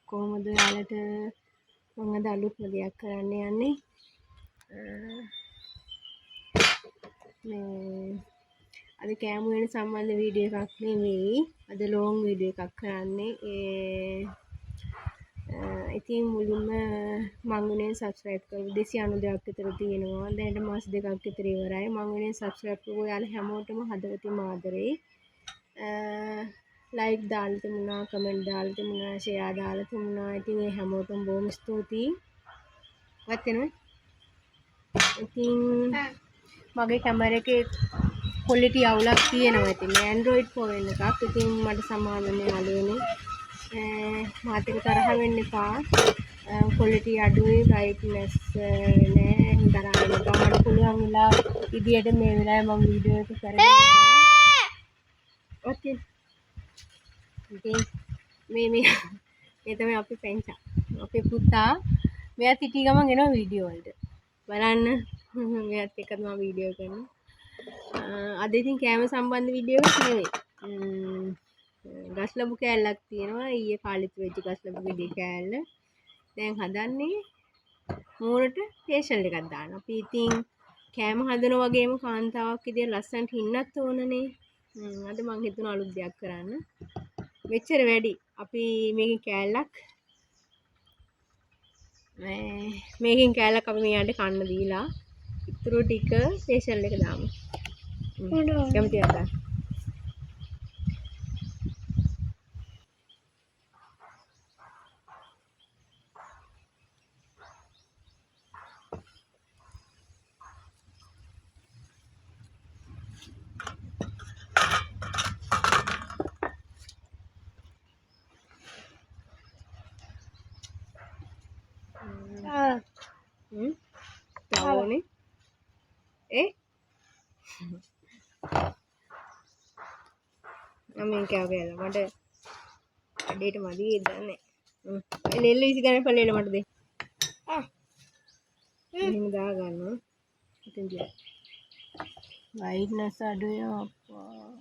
කොහොමද ඔයාලට මම අද අලුත්ම දෙයක් කරන්න යන්නේ. මේ අද කෑම වෙන සම්බන්ධ වීඩියෝ එකක් නෙවෙයි. අද ලොං වීඩියෝ එකක් කරන්නේ. ඉතින් මුලින්ම මං වෙනුවෙන් සබ්ස්ක්‍රයිබ් කරපු 292ක් විතර තියෙනවා. දැනට මාස දෙකක් විතර ඉවරයි. මං වෙනුවෙන් සබ්ස්ක්‍රයිබ් කරපු ඔයාලා හැමෝටම හදවතින්ම ආදරෙයි. ලයික් දාලා තිබුණා, කමෙන්ට් දාලා තිබුණා, ෂෙයා දාලා තිබුණා. ඉතින් ඒ හැමෝටම බොහොම ස්තුතියි. වත් වෙනවද? ඉතින් මගේ කැමරා එකේ ක්වොලිටි අවුලක් තියෙනවා. ඉතින් මේ Android ෆෝන් එකක්. ඉතින් මට සමාවෙන්න යාළුවනේ. මාත් එක්ක තරහ වෙන්න එපා. ක්වොලිටි අඩුයි, බ්‍රයිට්නස් නෑ. තරහ වෙන්න එපා. මට පුළුවන් වෙලා විදියට මේ වෙලාවේ මම වීඩියෝ එක කරගෙන යනවා. ඕකේ. ඉතින් මේ තමයි අපේ පැංචා. අපේ පුතා. මෙයා සිටි ගමන් එනවා වීඩියෝ වලට. බලන්න. මෙයාත් එක්ක තමයි වීඩියෝ කරන්නේ. අද ඉතින් කෑම සම්බන්ධ වීඩියෝ එකක් නෙවෙයි. ගස් ලැබු කෑල්ලක් තියෙනවා. ඊයේ කාලෙත් වෙච්ච ගස් ලැබු ගෙඩි කෑල්ල. දැන් හදන්නේ මූණට ෆේෂල් එකක් දාන්න. අපි ඉතින් කෑම හදනවා වගේම කාන්තාවක් විදියට ලස්සනට ඉන්නත් ඕනනේ. අද මං හිතුණා අලුත් දෙයක් කරන්න. මෙච්චර වැඩි. අපි මේකෙන් කෑල්ලක් අපි මෙයාට කන්න දීලා ඉතුරු ටික ෆේෂල් එක දාමු. කැමතිද? තවනේ මම කෑවලා මට අඩේට මදි දන්නේ. ලෙල්ල ඉසි ගන්න පල්ලෙල මට දෙන්න. එහෙම දා ගන්නවා. ඉතින් දිය. වයිට්නස් අඩුයි අප්පා.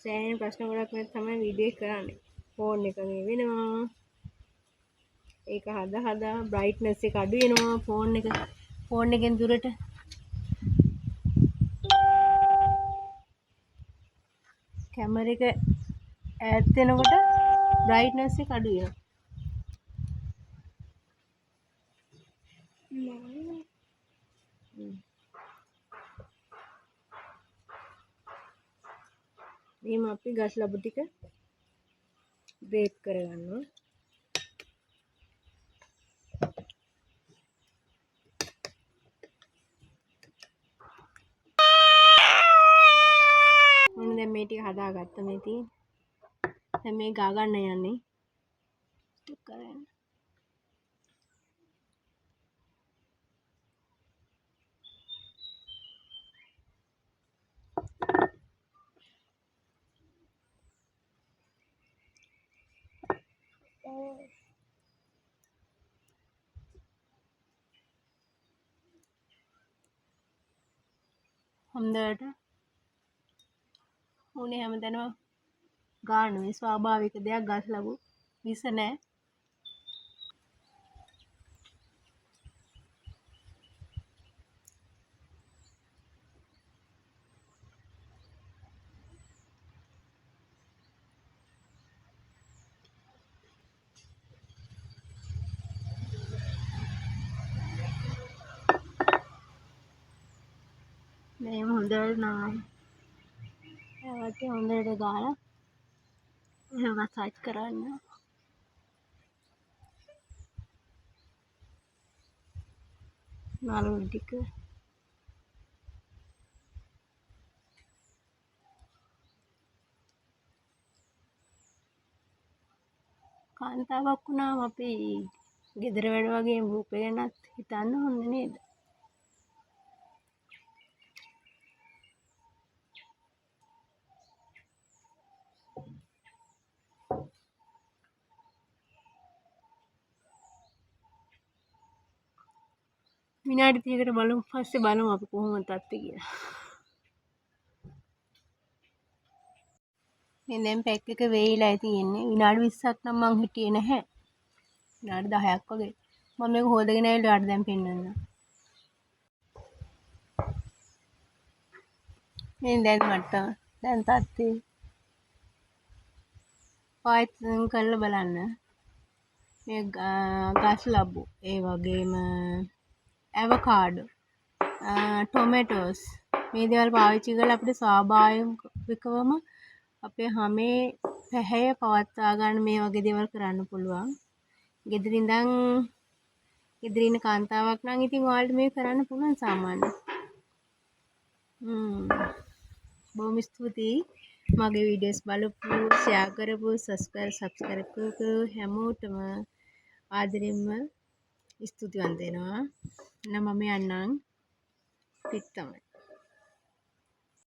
සෑහෙන ප්‍රශ්න ගොඩක් නැත් තමයි වීඩියෝ එක කරන්නේ. ෆෝන් එක මේ වෙනවා. ඒක හදා බ්‍රයිට්නස් එක අඩු වෙනවා ෆෝන් එකෙන් දුරට. කැමරා එක ඈත් වෙනකොට බ්‍රයිට්නස් එක අඩු වෙනවා. මෙහෙම අපි ගස් ලැබු ටික බේක් කරගන්නවා. මොන දැන් මේ ටික හදාගත්ත මේ තියෙන. දැන් මේ ගා ගන්න යන්නේ. ස්ටික් කරගෙන. හොඳට උනේ හැමදැනම ගන්න මේ ස්වාභාවික දෙයක් ගස් ලැබු විස නැහැ. මේ හොඳට නාම ඒවත් හොඳට දාලා එහෙම මසාජ් කරන්න. නළු ටික කාන්තාවක් වුණාම අපි ගෙදර වැඩ වගේ රූපය ගැනත් හිතන්න ඕනේ නේද? විනාඩි 30කට බලමු. පස්සේ බලමු අපි කොහොමද තත්ත්වය කියලා. මේ දැන් පැක් එක වෙයිලා තියෙන්නේ. විනාඩි 20ක් නම් මං හිටියේ නැහැ. විනාඩි 10ක් වගේ. මම මේක හොදගෙන ආවිල්ලා ඔයාලට දැන් පෙන්නන්නම්. මේ දැන් මට දැන් තත්ත්වේ ආයෙත් කරලා බලන්න. මේ ගස් ලබු ඒ වගේම ඇවෝකාඩෝ ටොමැටෝස් මේ දේවල් පාවිච්චි කරලා අපිට ස්වාභාවිකවම අපේ හැමේ පැහැය පවත්වා ගන්න මේ වගේ දේවල් කරන්න පුළුවන්. ගෙදර ඉන්න කාන්තාවක් නම් ඉතින් ඔයාලට මේක කරන්න පුළුවන් සාමාන්‍යයෙන්. බොහොම ස්තුතියි මගේ වීඩියෝස් බලපු, ෂෙයා කරපු, සබ්ස්ක්‍රයිබ් කරපු හැමෝටම ආදරෙන්ම ස්තුතිවන්ත වෙනවා. එහෙනම් මම යන්නම්. පිට තමයි.